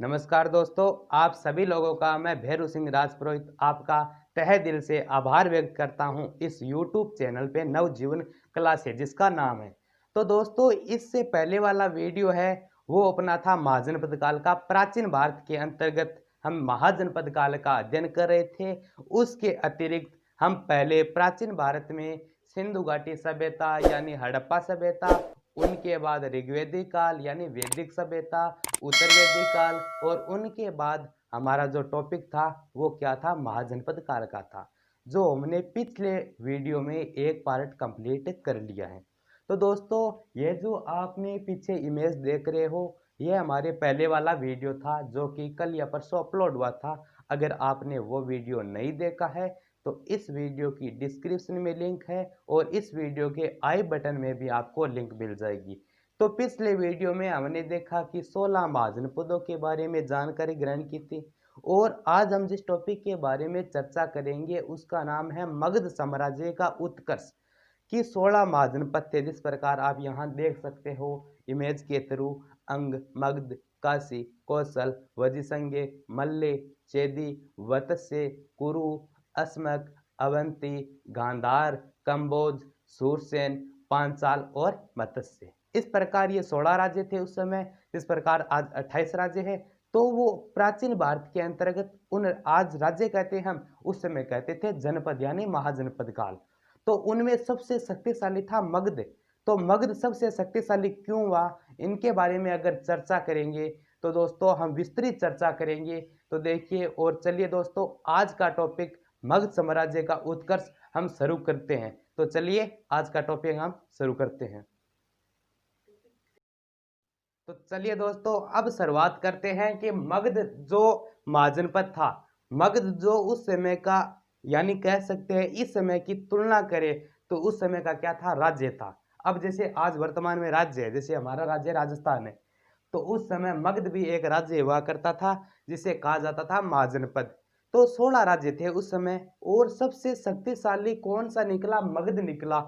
नमस्कार दोस्तों, आप सभी लोगों का मैं भैरू सिंह राजपुरोहित आपका तहे दिल से आभार व्यक्त करता हूं इस YouTube चैनल पे नवजीवन कला से जिसका नाम है। तो दोस्तों इससे पहले वाला वीडियो है वो अपना था महाजनपद काल का। प्राचीन भारत के अंतर्गत हम महाजनपद काल का अध्ययन कर रहे थे। उसके अतिरिक्त हम पहले प्राचीन भारत में सिंधु घाटी सभ्यता यानी हड़प्पा सभ्यता, उनके बाद ऋग्वैदिक काल यानी वैदिक सभ्यता, उत्तर वैदिक काल और उनके बाद हमारा जो टॉपिक था वो क्या था, महाजनपद काल का था, जो हमने पिछले वीडियो में एक पार्ट कंप्लीट कर लिया है। तो दोस्तों ये जो आपने पीछे इमेज देख रहे हो ये हमारे पहले वाला वीडियो था जो कि कल या परसों अपलोड हुआ था। अगर आपने वो वीडियो नहीं देखा है तो इस वीडियो की डिस्क्रिप्शन में लिंक है और इस वीडियो के आई बटन में भी आपको लिंक मिल जाएगी। तो पिछले वीडियो में हमने देखा कि 16 महाजनपदों के बारे में जानकारी ग्रहण की थी और आज हम जिस टॉपिक के बारे में चर्चा करेंगे उसका नाम है मगध साम्राज्य का उत्कर्ष। कि 16 महाजनपद थे जिस प्रकार आप यहाँ देख सकते हो इमेज के थ्रू। अंग, मगध, काशी, कौशल, वजिसंगे, मल्ले, चेदी, वत्स्य, कुरु, अस्मक, अवंती, गांधार, कंबोज, सूरसेन, पांचाल और मत्स्य। इस प्रकार ये 16 राज्य थे उस समय। जिस प्रकार आज 28 राज्य है तो वो प्राचीन भारत के अंतर्गत उन आज राज्य कहते हैं, हम उस समय कहते थे जनपद यानी महाजनपद काल। तो उनमें सबसे शक्तिशाली था मगध। तो मगध सबसे शक्तिशाली क्यों हुआ इनके बारे में अगर चर्चा करेंगे तो दोस्तों हम विस्तृत चर्चा करेंगे। तो देखिए और चलिए दोस्तों आज का टॉपिक मगध साम्राज्य का उत्कर्ष हम शुरू करते हैं। तो चलिए आज का टॉपिक हम शुरू करते हैं। तो चलिए दोस्तों अब शुरुआत करते हैं कि मगध जो महाजनपद था, मगध जो उस समय का यानी कह सकते हैं इस समय की तुलना करें तो उस समय का क्या था, राज्य था। अब जैसे आज वर्तमान में राज्य है, जैसे हमारा राज्य राजस्थान है, तो उस समय मगध भी एक राज्य हुआ करता था जिसे कहा जाता था महाजनपद। तो 16 राज्य थे उस समय और सबसे शक्तिशाली कौन सा निकला, मगध निकला।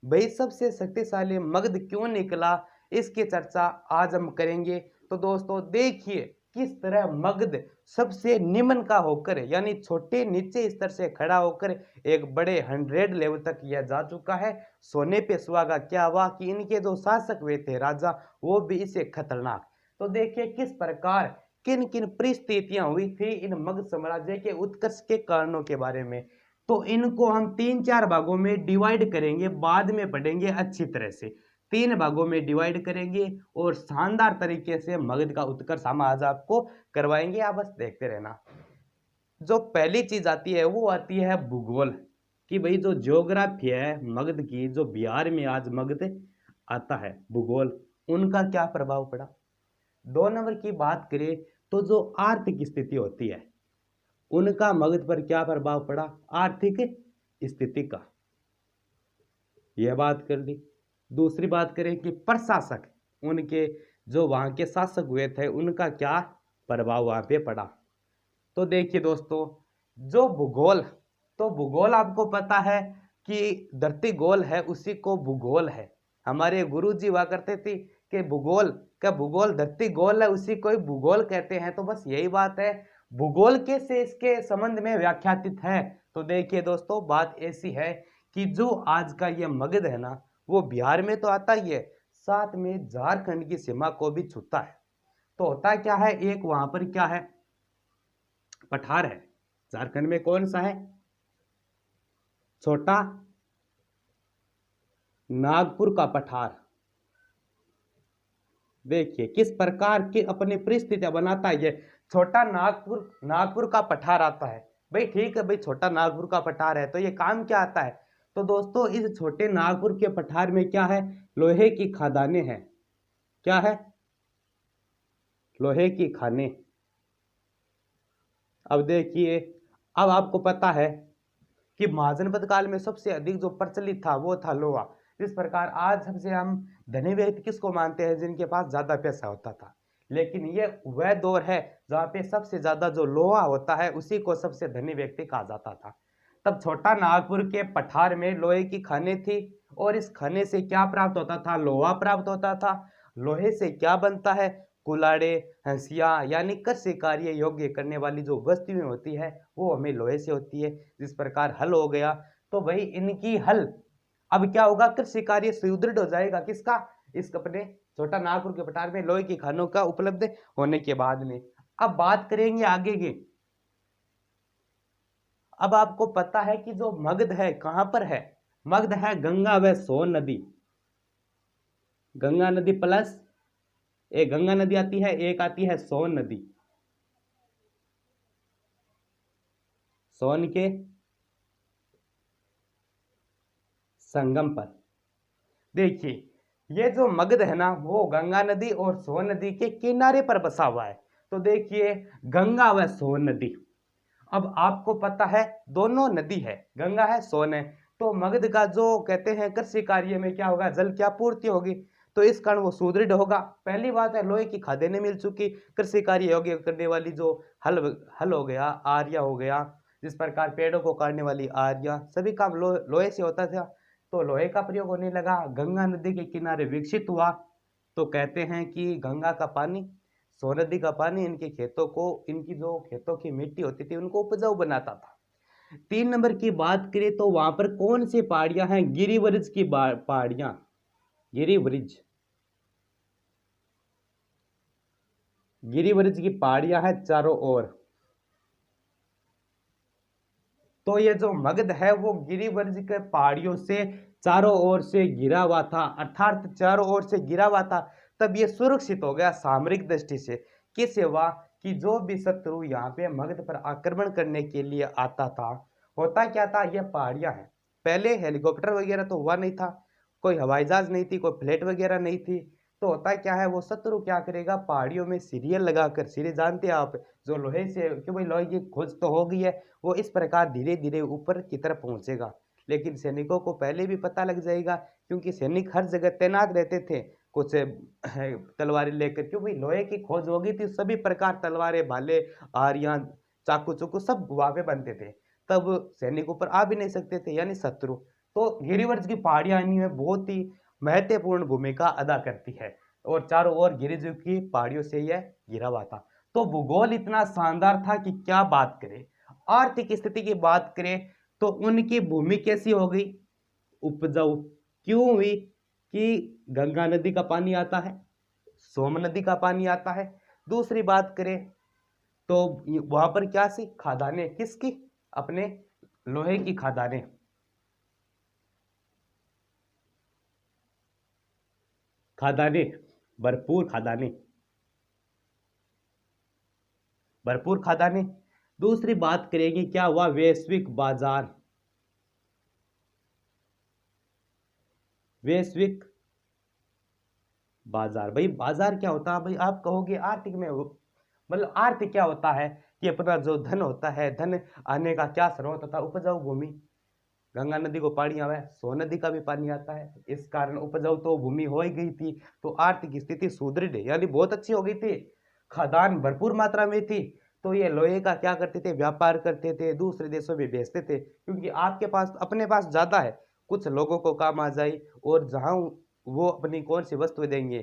भाई सबसे शक्तिशाली मगध क्यों निकला इसकी चर्चा आज हम करेंगे। तो दोस्तों देखिए किस तरह मगध सबसे निम्न का होकर यानी छोटे नीचे स्तर से खड़ा होकर एक बड़े 100 लेवल तक यह जा चुका है। सोने पे सुहागा क्या हुआ कि इनके जो शासक हुए थे राजा वो भी इसे खतरनाक। तो देखिए किस प्रकार किन किन परिस्थितियां हुई थी इन मगध साम्राज्य के उत्कर्ष के कारणों के बारे में। तो इनको हम 3-4 भागों में डिवाइड करेंगे, बाद में पढ़ेंगे अच्छी तरह से। 3 भागों में डिवाइड करेंगे और शानदार तरीके से मगध का उत्कर्ष हम आज आपको करवाएंगे, आप बस देखते रहना। जो पहली चीज आती है वो आती है भूगोल। कि भाई जो ज्योग्राफी है मगध की, जो बिहार में आज मगध आता है, भूगोल उनका क्या प्रभाव पड़ा। 2 नंबर की बात करें तो जो आर्थिक स्थिति होती है उनका मगध पर क्या प्रभाव पड़ा, आर्थिक स्थिति का, यह बात कर ली। दूसरी बात करें कि प्रशासक, उनके जो वहां के शासक हुए थे उनका क्या प्रभाव वहां पे पड़ा। तो देखिए दोस्तों जो भूगोल, तो भूगोल आपको पता है कि धरती गोल है उसी को भूगोल है। हमारे गुरुजी हुआ करते थे कि भूगोल का भूगोल, धरती गोल है उसी को ही भूगोल कहते हैं। तो बस यही बात है, भूगोल के से इसके संबंध में व्याख्यातित है। तो देखिए दोस्तों बात ऐसी है कि जो आज का ये मगध है ना वो बिहार में तो आता ही है, साथ में झारखंड की सीमा को भी छूता है। तो होता क्या है, एक वहां पर क्या है, पठार है। झारखंड में कौन सा है, छोटा नागपुर का पठार। देखिए किस प्रकार की अपनी परिस्थितियां बनाता है ये। छोटा नागपुर, नागपुर का पठार आता है। भाई ठीक है, भाई छोटा नागपुर का पठार है तो ये काम क्या आता है। तो दोस्तों इस छोटे नागपुर के पठार में क्या है, लोहे की खदानें हैं। क्या है, लोहे की खानें। अब देखिए अब आपको पता है कि महाजनपद काल में सबसे अधिक जो प्रचलित था वो था लोहा। इस प्रकार आज सबसे हम धनी व्यक्ति किसको मानते हैं, जिनके पास ज्यादा पैसा होता था। लेकिन ये वह दौर है जहाँ पे सबसे ज्यादा जो लोहा होता है उसी को सबसे धनी व्यक्ति कहा जाता था। तब छोटा नागपुर के पठार में लोहे की खानें थी और इस खाने से क्या प्राप्त होता था, लोहा प्राप्त होता था। लोहे से क्या बनता है, कुलाड़े, हंसिया यानी कृषि कार्य योग्य करने वाली जो वस्तुएं होती है वो हमें लोहे से होती है। जिस प्रकार हल हो गया, तो भाई इनकी हल अब क्या होगा, कृषि कार्य सुदृढ़ हो जाएगा। किसका? इस अपने छोटा नागपुर के पठार में लोहे की खानों का उपलब्ध होने के बाद में। अब बात करेंगे आगे की। अब आपको पता है कि जो मगध है कहां पर है? मगध है गंगा व सोन नदी। गंगा नदी प्लस एक गंगा नदी आती है, एक आती है सोन नदी। सोन के संगम पर देखिए, ये जो मगध है ना वो गंगा नदी और सोन नदी के किनारे पर बसा हुआ है। तो देखिए गंगा व सोन नदी, अब आपको पता है दोनों नदी है, गंगा है सोन है, तो मगध का जो कहते हैं कृषि कार्य में क्या होगा, जल की आपूर्ति होगी, तो इस कारण वो सुदृढ़ होगा। पहली बात है लोहे की खादें मिल चुकी, कृषि कार्य योग्य करने वाली जो हल हल हो गया, आर्या हो गया, जिस प्रकार पेड़ों को काटने वाली आर्या, सभी काम लोहे से होता था, तो लोहे का प्रयोग होने लगा। गंगा नदी के किनारे विकसित हुआ, तो कहते हैं कि गंगा का पानी, सोन नदी का पानी इनके खेतों को, इनकी जो खेतों की मिट्टी होती थी उनको उपजाऊ बनाता था। 3 नंबर की बात करें तो वहां पर कौन सी पहाड़ियां हैं? गिरिवृज की पहाड़ियां, गिरिवृज, गिरिवृज की पहाड़ियां हैं चारों ओर। तो ये जो मगध है वो गिरिवृज के पहाड़ियों से चारों ओर से घिरा हुआ था, अर्थात चारों ओर से घिरा हुआ था। तब ये सुरक्षित हो गया सामरिक दृष्टि से। किस हुआ कि जो भी शत्रु यहाँ पे मगध पर आक्रमण करने के लिए आता था, होता क्या था, ये पहाड़ियां हैं। पहले हेलीकॉप्टर वगैरह तो हुआ नहीं था, कोई हवाई जहाज नहीं थी, कोई फ्लाइट वगैरह नहीं थी, तो होता क्या है, वो शत्रु क्या करेगा, पहाड़ियों में सीरियल लगाकर, सीरियल जानते हैं आप, जो लोहे से, क्यों भाई लोहे की खोज तो हो गई है, वो इस प्रकार धीरे धीरे ऊपर की तरफ पहुंचेगा। लेकिन सैनिकों को पहले भी पता लग जाएगा, क्योंकि सैनिक हर जगह तैनात रहते थे, कुछ तलवारें लेकर, क्यों भाई लोहे की खोज हो गई थी, सभी प्रकार तलवारें, भाले, आरियां, चाकू चुकू सब वहां पे बनते थे, तब सैनिक ऊपर आ भी नहीं सकते थे, यानी शत्रु। तो गिरिवर्ज की पहाड़ियां इनमें बहुत ही महत्वपूर्ण भूमिका अदा करती है, और चारों ओर गिरिजू की पहाड़ियों से यह घिरा हुआ था। तो भूगोल इतना शानदार था कि क्या बात करें। आर्थिक स्थिति की बात करें तो उनकी भूमि कैसी हो गई, उपजाऊ क्यों हुई, कि गंगा नदी का पानी आता है, सोम नदी का पानी आता है। दूसरी बात करें तो वहां पर क्या सी खादाने, किसकी, अपने लोहे की खादाने, खादाने, भरपूर खादाने, भरपूर खादाने। दूसरी बात करेंगे क्या हुआ, वैश्विक बाजार, वैश्विक बाजार। भाई बाजार क्या होता है, भाई आप कहोगे आर्थिक में मतलब आर्थिक क्या होता है, कि अपना जो धन होता है, धन आने का क्या स्रोत होता है, उपजाऊ भूमि। गंगा नदी को पानी आवे, सोन नदी का भी पानी आता है, इस कारण उपजाऊ तो भूमि हो ही गई थी, तो आर्थिक स्थिति सुदृढ़ यानी बहुत अच्छी हो गई थी, खदान भरपूर मात्रा में थी। तो ये लोहे का क्या करते थे, व्यापार करते थे, दूसरे देशों में बेचते थे, क्योंकि आपके पास अपने पास ज्यादा है, कुछ लोगों को काम आ जाए, और जहां वो अपनी कौन सी वस्तु देंगे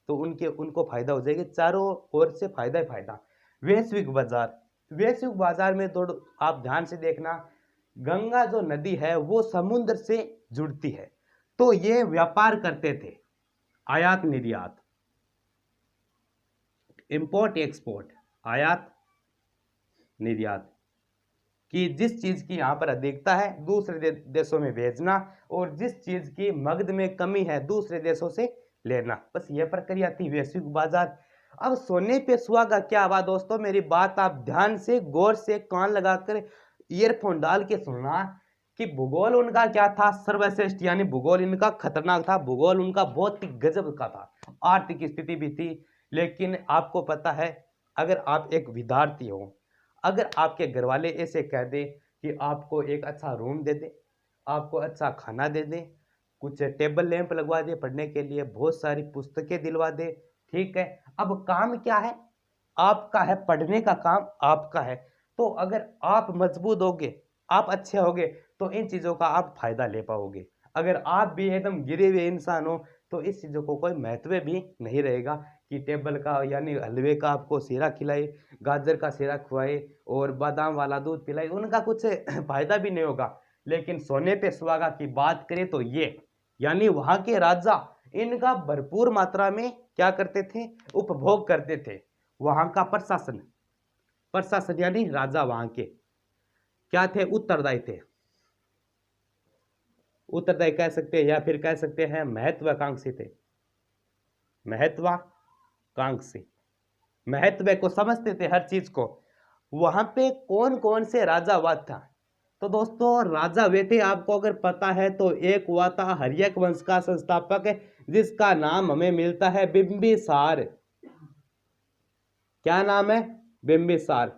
तो उनके उनको फायदा हो जाएगा, चारों ओर से फायदा ही फायदा। वैश्विक बाजार, वैश्विक बाजार में थोड़ा आप ध्यान से देखना, गंगा जो नदी है वो समुद्र से जुड़ती है, तो ये व्यापार करते थे, आयात निर्यात, इंपोर्ट एक्सपोर्ट, आयात निर्यात, कि जिस चीज की यहाँ पर अधिकता है दूसरे देशों में भेजना, और जिस चीज की मगध में कमी है दूसरे देशों से लेना, बस यह प्रक्रिया थी वैश्विक बाजार। अब सोने पे सुहागा क्या हुआ दोस्तों, मेरी बात आप ध्यान से गौर से कान लगाकर ईयरफोन डाल के सुनना, कि भूगोल उनका क्या था, सर्वश्रेष्ठ, यानी भूगोल इनका खतरनाक था, भूगोल उनका बहुत ही गजब का था, आर्थिक स्थिति भी थी। लेकिन आपको पता है, अगर आप एक विद्यार्थी हो, अगर आपके घर वाले ऐसे कह दें कि आपको एक अच्छा रूम दे दे, आपको अच्छा खाना दे दे, कुछ टेबल लैंप लगवा दे पढ़ने के लिए, बहुत सारी पुस्तकें दिलवा दे, ठीक है, अब काम क्या है, आपका है, पढ़ने का काम आपका है, तो अगर आप मजबूत होगे, आप अच्छे होगे, तो इन चीजों का आप फायदा ले पाओगे। अगर आप भी एकदम गिरे हुए इंसान हो तो इस चीजों को कोई महत्व भी नहीं रहेगा, कि टेबल का यानी हलवे का आपको सीरा खिलाए, गाजर का सीरा खुआए और बादाम वाला दूध पिलाए, उनका कुछ फायदा भी नहीं होगा। लेकिन सोने पे सुहागा की बात करें तो ये यानी वहां के राजा इनका भरपूर मात्रा में क्या करते थे, उपभोग करते थे। वहां का प्रशासन, प्रशासन यानी राजा वहां के क्या थे, उत्तरदायी थे। उत्तरदायी कह सकते हैं या फिर कह सकते हैं महत्वाकांक्षी थे। महत्वाकांक्षी, महत्व को समझते थे हर चीज को। वहां पे कौन कौन से राजा हुआ था, तो दोस्तों राजा वे थे, आपको अगर पता है तो एक हुआ था हर्यक वंश का संस्थापक जिसका नाम हमें मिलता है बिंबिसार। क्या नाम है, बिंबिसार।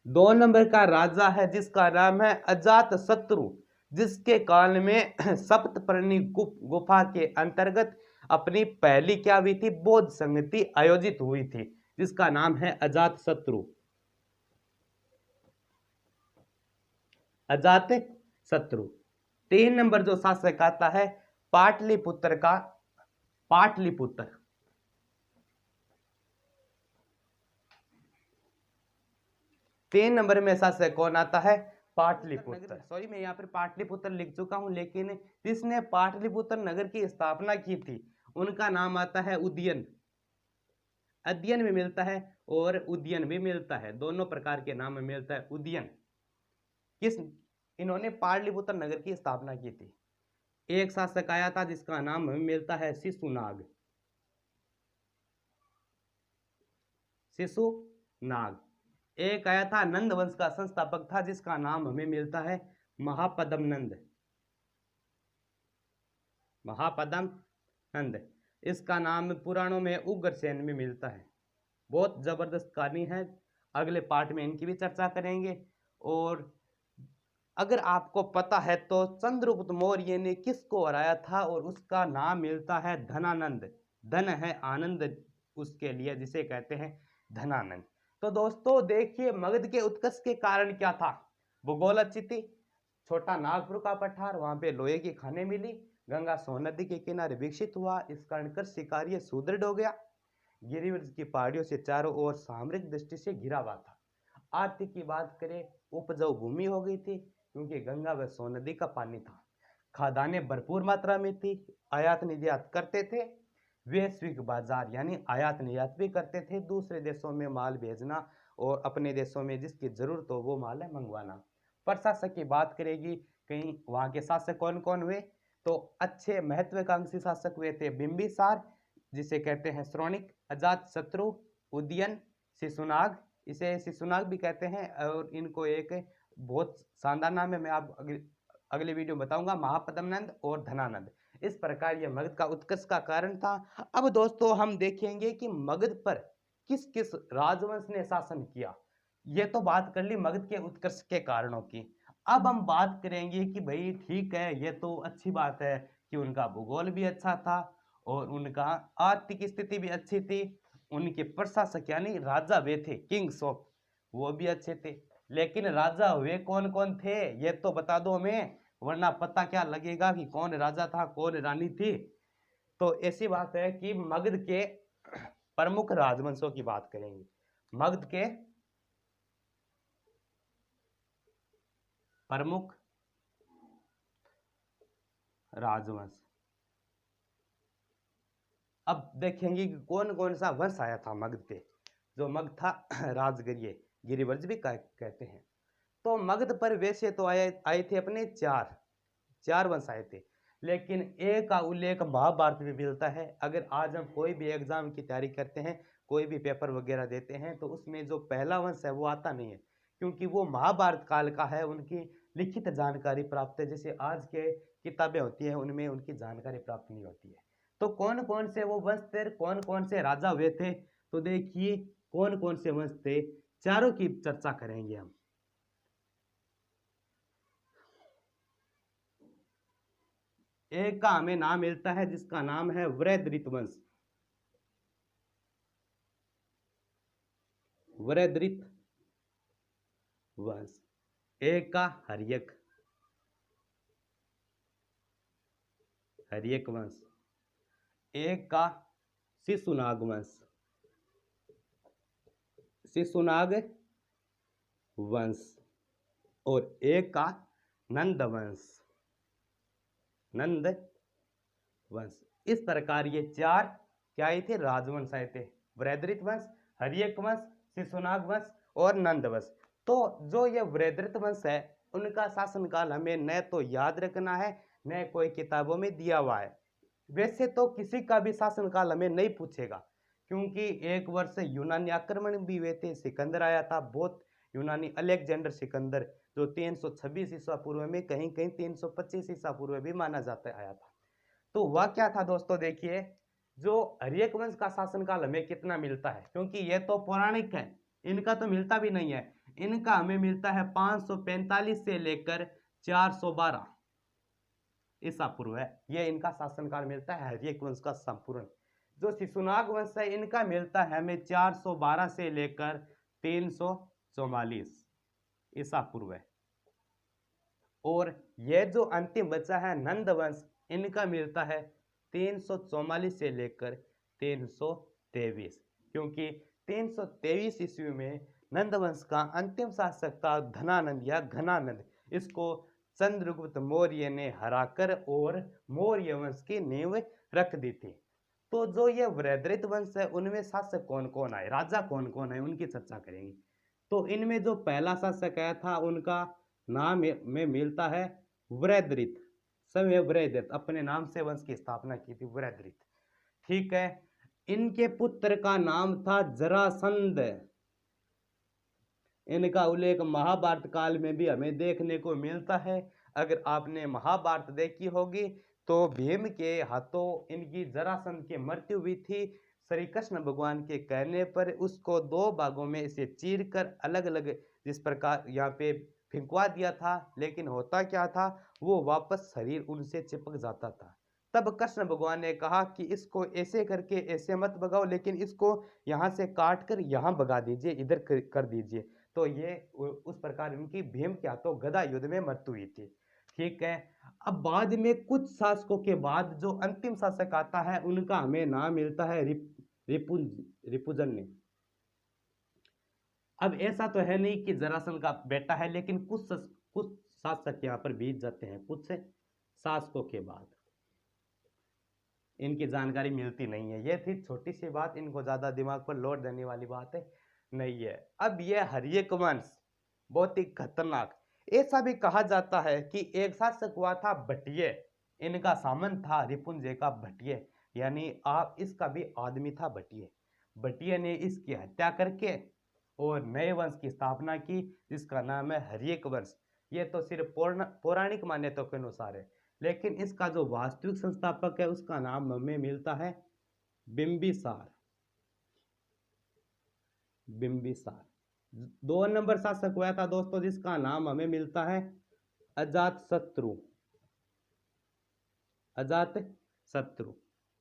2 नंबर का राजा है जिसका नाम है अजात शत्रु, जिसके काल में सप्तपर्णी गुफा के अंतर्गत अपनी पहली क्या हुई थी, बौद्ध संगति आयोजित हुई थी, जिसका नाम है अजात शत्रु। अजात शत्रु। 3 नंबर जो शासक आता है पाटलिपुत्र का, पाटलिपुत्र। तीन नंबर में शासक कौन आता है, पाटलिपुत्र। सॉरी मैं यहाँ पर पाटलिपुत्र लिख चुका हूं, लेकिन जिसने पाटलिपुत्र नगर की स्थापना की थी उनका नाम आता है उदयन। अध्ययन भी मिलता है और उदयन भी मिलता है, दोनों प्रकार के नाम में मिलता है उदयन। किस, इन्होंने पाटलिपुत्र नगर की स्थापना की थी। एक शासक आया था जिसका नाम हमें मिलता है शिशुनाग। शिशुनाग। एक आया था नंद वंश का संस्थापक था जिसका नाम हमें मिलता है महापद्म नंद। महापद्म नंद। इसका नाम पुराणों में उग्रसेन में मिलता है। बहुत जबरदस्त कहानी है, अगले पार्ट में इनकी भी चर्चा करेंगे। और अगर आपको पता है तो चंद्रगुप्त मौर्य ने किसको हराया था, और उसका नाम मिलता है धनानंद। धन है आनंद उसके लिए, जिसे कहते हैं धनानंद। तो दोस्तों देखिए मगध के उत्कर्ष के कारण क्या था, भूगोल अच्छी थी, छोटा नागपुर का पठार, वहां पे लोहे की खानें मिली, गंगा सोन नदी के किनारे विकसित हुआ, इस कारण कृषि कार्य सुदृढ़ हो गया, गिरिवृक्ष की पहाड़ियों से चारों ओर सामरिक दृष्टि से घिरा हुआ था। आर्थिक की बात करें, उपजाऊ भूमि हो गई थी क्योंकि गंगा व सोन नदी का पानी था, खादानें भरपूर मात्रा में थी, आयात निर्यात करते थे, वैश्विक बाजार यानी आयात निर्यात भी करते थे, दूसरे देशों में माल भेजना और अपने देशों में जिसकी जरूरत हो वो माल है मंगवाना। प्रशासक की बात करेगी, कहीं वहां के शासक कौन कौन हुए, तो अच्छे महत्वाकांक्षी शासक हुए थे बिंबिसार, जिसे कहते हैं श्रोणिक, अजात शत्रु, उदयन, शिशुनाग, इसे शिशुनाग भी कहते हैं, और इनको एक बहुत शानदार नाम है, मैं आप अगले वीडियो में बताऊंगा, महापद्मनंद और धनानंद। इस प्रकार यह मगध का उत्कर्ष का कारण था। अब दोस्तों हम देखेंगे कि मगध पर किस किस राजवंश ने शासन किया। ये तो बात कर ली मगध के उत्कर्ष के कारणों की। अब हम बात करेंगे कि भाई ठीक है, ये तो अच्छी बात है कि उनका भूगोल भी अच्छा था और उनका आर्थिक स्थिति भी अच्छी थी, उनके प्रशासक यानी राजा वे थे किंग्स ऑफ, वो भी अच्छे थे। लेकिन राजा वे कौन कौन थे ये तो बता दो हमें, वरना पता क्या लगेगा कि कौन राजा था कौन रानी थी। तो ऐसी बात है कि मगध के प्रमुख राजवंशों की बात करेंगे। मगध के प्रमुख राजवंश, अब देखेंगे कि कौन कौन सा वंश आया था मगध पे। जो मगध था राजगिरिय, गिरिवर्ज भी कहते हैं। तो मगध पर वैसे तो आए थे अपने चार वंश आए थे, लेकिन एक का उल्लेख महाभारत में मिलता है। अगर आज हम कोई भी एग्जाम की तैयारी करते हैं, कोई भी पेपर वगैरह देते हैं, तो उसमें जो पहला वंश है वो आता नहीं है, क्योंकि वो महाभारत काल का है, उनकी लिखित जानकारी प्राप्त है। जैसे आज के किताबें होती है उनमें उनकी जानकारी प्राप्त नहीं होती है। तो कौन कौन से वो वंश थे, कौन कौन से राजा हुए थे, तो देखिए कौन कौन से वंश थे, चारों की चर्चा करेंगे हम। एक का हमें नाम मिलता है जिसका नाम है वृहदृत वंश। वृहदृत वंश। एक का हर्यक, हर्यक वंश। एक का शिशुनाग वंश। शिशुनाग वंश और एक का नंद वंश। नंद वंश। इस प्रकार ये चार क्या आए थे, राजवंश आए थे। वृहद्रथ वंश, हर्यक वंश, शिशुनाग वंश और नंद वंश। तो जो ये वृहद्रथ वंश है उनका शासनकाल हमें न तो याद रखना है न कोई किताबों में दिया हुआ है। वैसे तो किसी का भी शासनकाल हमें नहीं पूछेगा, क्योंकि एक वर्ष यूनानी आक्रमण भी हुए थे, सिकंदर आया था, बहुत यूनानी, अलेक्जेंडर सिकंदर, जो 326 ईसा पूर्व में, कहीं कहीं 325 ईसा पूर्व भी माना जाता आया था। तो वह क्या था दोस्तों, देखिए जो हर्यक वंश का शासनकाल हमें कितना मिलता है, क्योंकि यह तो पौराणिक है, इनका तो मिलता भी नहीं है। इनका हमें मिलता है 545 से लेकर 412 ईसा पूर्व है, यह इनका शासनकाल मिलता है हर्यक वंश का संपूर्ण। जो शिशुनाग वंश है इनका मिलता है हमें 412 से लेकर 344 ईसा पूर्व है। और यह जो अंतिम बचा है नंद वंश, इनका मिलता है 344 से लेकर 323, क्योंकि 323 ईस्वी में नंद वंश का अंतिम शासक था धनानंद या घनानंद। इसको चंद्रगुप्त मौर्य ने हराकर और मौर्य वंश की नींव रख दी थी। तो जो ये वृहद्रथ वंश है उनमें शासक कौन कौन आए, राजा कौन कौन है, उनकी चर्चा करेंगे। तो इनमें जो पहला शासक आया था उनका नाम में मिलता है वृहद्रथ। समय वृहद्रथ अपने नाम से वंश की स्थापना की थी, वृहद्रथ। ठीक है। इनके पुत्र का नाम था जरासंध। इनका उल्लेख महाभारत काल में भी हमें देखने को मिलता है। अगर आपने महाभारत देखी होगी तो भीम के हाथों इनकी जरासंध की मृत्यु हुई थी। श्री कृष्ण भगवान के कहने पर उसको दो भागों में इसे चीर कर अलग अलग जिस प्रकार यहाँ पे फेंकवा दिया था, लेकिन होता क्या था, वो वापस शरीर उनसे चिपक जाता था। तब कृष्ण भगवान ने कहा कि इसको ऐसे करके ऐसे मत भगाओ, लेकिन इसको यहाँ से काट कर यहाँ भगा दीजिए, इधर कर दीजिए। तो ये उस प्रकार इनकी भीम के हाथों गदा युद्ध में मृत्यु हुई थी। ठीक है। अब बाद में कुछ शासकों के बाद जो अंतिम शासक आता है उनका हमें नाम मिलता है रिपुजन। अब ऐसा तो है नहीं कि जरासंध का बेटा है, लेकिन कुछ शासक यहाँ पर बीत जाते हैं कुछ शासकों के बाद, इनकी जानकारी मिलती नहीं है। ये थी छोटी सी बात, इनको ज्यादा दिमाग पर लोड देने वाली बात है नहीं है। अब यह हर्यक वंश बहुत ही खतरनाक, ऐसा भी कहा जाता है कि एक शासक हुआ था भट्टिय, इनका सामंत था रिपुंजय का भट्टिय, यानी आप इसका भी आदमी था भट्टिय। भट्टिय ने इसकी हत्या करके और नए वंश की स्थापना की जिसका नाम है हर्यक वंश। ये तो सिर्फ पौराणिक मान्यताओं के अनुसार है, लेकिन इसका जो वास्तविक संस्थापक है उसका नाम हमें मिलता है बिंबिसार। बिंबिसार। 2 नंबर शासक हुआ था दोस्तों जिसका नाम हमें मिलता है अजातशत्रु। अजातशत्रु।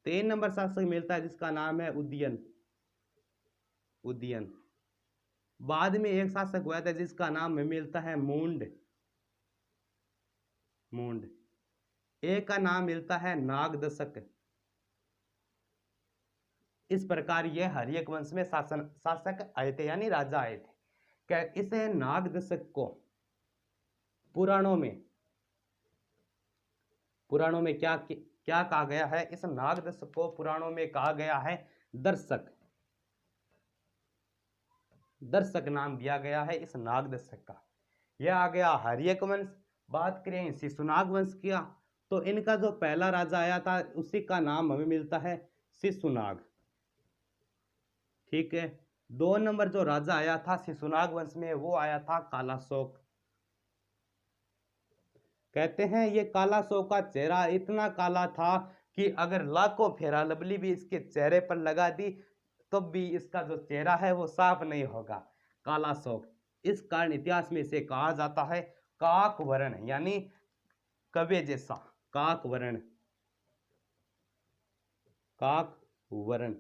3 नंबर शासक मिलता है जिसका नाम है उदयन। उदयन। बाद में एक शासक हुआ था जिसका नाम हमें मिलता है मूंड। मूंड। एक का नाम मिलता है नागदशक। इस प्रकार यह हर्यक वंश में शासक आए थे, यानी राजा आए थे। क्या इसे नागदशक को पुराणों में क्या क्या कहा गया है, इस नागदशक को पुराणों में कहा गया है दर्शक। दर्शक नाम दिया गया है इस नागदशक का। यह आ गया हर्यक वंश। बात करें शिशुनाग वंश की, तो इनका जो पहला राजा आया था उसी का नाम हमें मिलता है शिशुनाग। ठीक है। 2 नंबर जो राजा आया था शिशुनाग वंश में वो आया था कालाशोक। कहते हैं ये कालाशोक का चेहरा इतना काला था कि अगर लाखों फेरा लवली भी इसके चेहरे पर लगा दी तब भी इसका जो चेहरा है वो साफ नहीं होगा। कालाशोक। इस कारण इतिहास में इसे कहा जाता है काक वर्ण, यानी कवे जैसा। काक वर्ण। काक वर्ण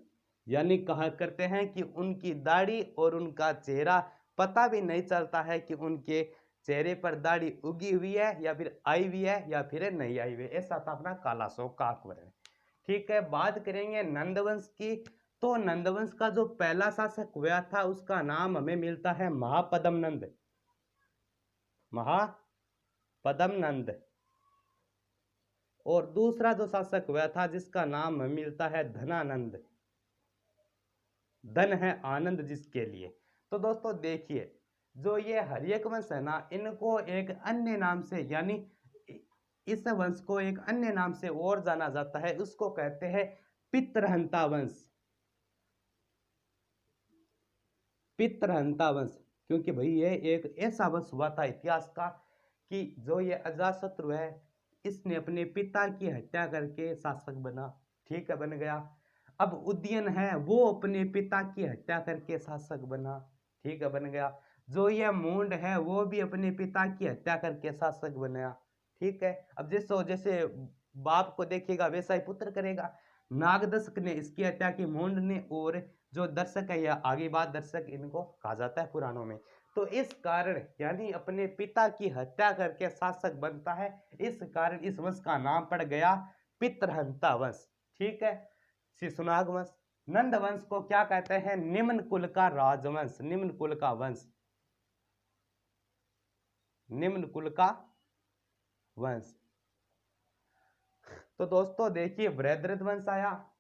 यानी कहा करते हैं कि उनकी दाढ़ी और उनका चेहरा पता भी नहीं चलता है कि उनके चेहरे पर दाढ़ी उगी हुई है या फिर आई हुई है या फिर नहीं आई हुई है। ऐसा था अपना कालाशोक काक वर्ण। ठीक है। बात करेंगे नंदवंश की, तो नंदवंश का जो पहला शासक हुआ था उसका नाम हमें मिलता है महापद्मनंद, महापद्मनंद। और दूसरा जो शासक हुआ था जिसका नाम हमें मिलता है धनानंद, धन है आनंद जिसके लिए। तो दोस्तों देखिए, जो ये हर्यक वंश है ना, इनको एक अन्य नाम से, यानी इस वंश को एक अन्य नाम से और जाना जाता है, उसको कहते हैं पितृहंता वंश, पितृहंता वंश। क्योंकि भाई ये एक ऐसा वंश हुआ था इतिहास का कि जो ये अजातशत्रु है, इसने अपने पिता की हत्या करके शासक बना, ठीक है, बन गया। अब उदयन है, वो अपने पिता की हत्या करके शासक बना, ठीक है, बन गया। जो ये मूंड है वो भी अपने पिता की हत्या करके शासक बना, ठीक है। अब जैसे जैसे बाप को देखेगा वैसा ही पुत्र करेगा। नागदशक ने इसकी हत्या की, मूंड ने, और जो दर्शक है या आगे बात दर्शक इनको कहा जाता है पुराणों में। तो इस कारण यानी अपने पिता की हत्या करके शासक बनता है, इस कारण इस वंश का नाम पड़ गया पितृहंता वंश, ठीक है। शिशुनाग वंश। नंद वंश को क्या कहते हैं? निम्न कुल का राजवंश, निम्न कुल का वंश, निम्न कुल का वंश। तो दोस्तों देखिए, बृहद्रथ वंश आया,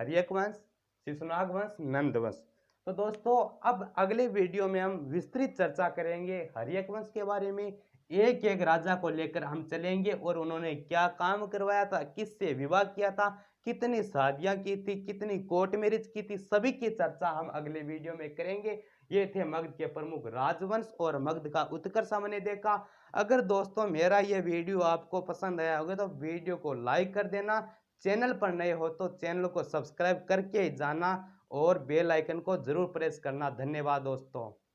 हर्यक वंश, शिशुनाग वंश, नंद वंश। तो दोस्तों अब अगले वीडियो में हम विस्तृत चर्चा करेंगे हर्यक वंश के बारे में। एक एक राजा को लेकर हम चलेंगे और उन्होंने क्या काम करवाया था, किससे विवाह किया था, कितनी शादियां की थी, कितनी कोर्ट मैरिज की थी, सभी की चर्चा हम अगले वीडियो में करेंगे। ये थे मगध के प्रमुख राजवंश और मगध का उत्कर्ष हमने देखा। अगर दोस्तों मेरा ये वीडियो आपको पसंद आया होगा तो वीडियो को लाइक कर देना, चैनल पर नए हो तो चैनल को सब्सक्राइब करके जाना और बेल आइकन को जरूर प्रेस करना। धन्यवाद दोस्तों।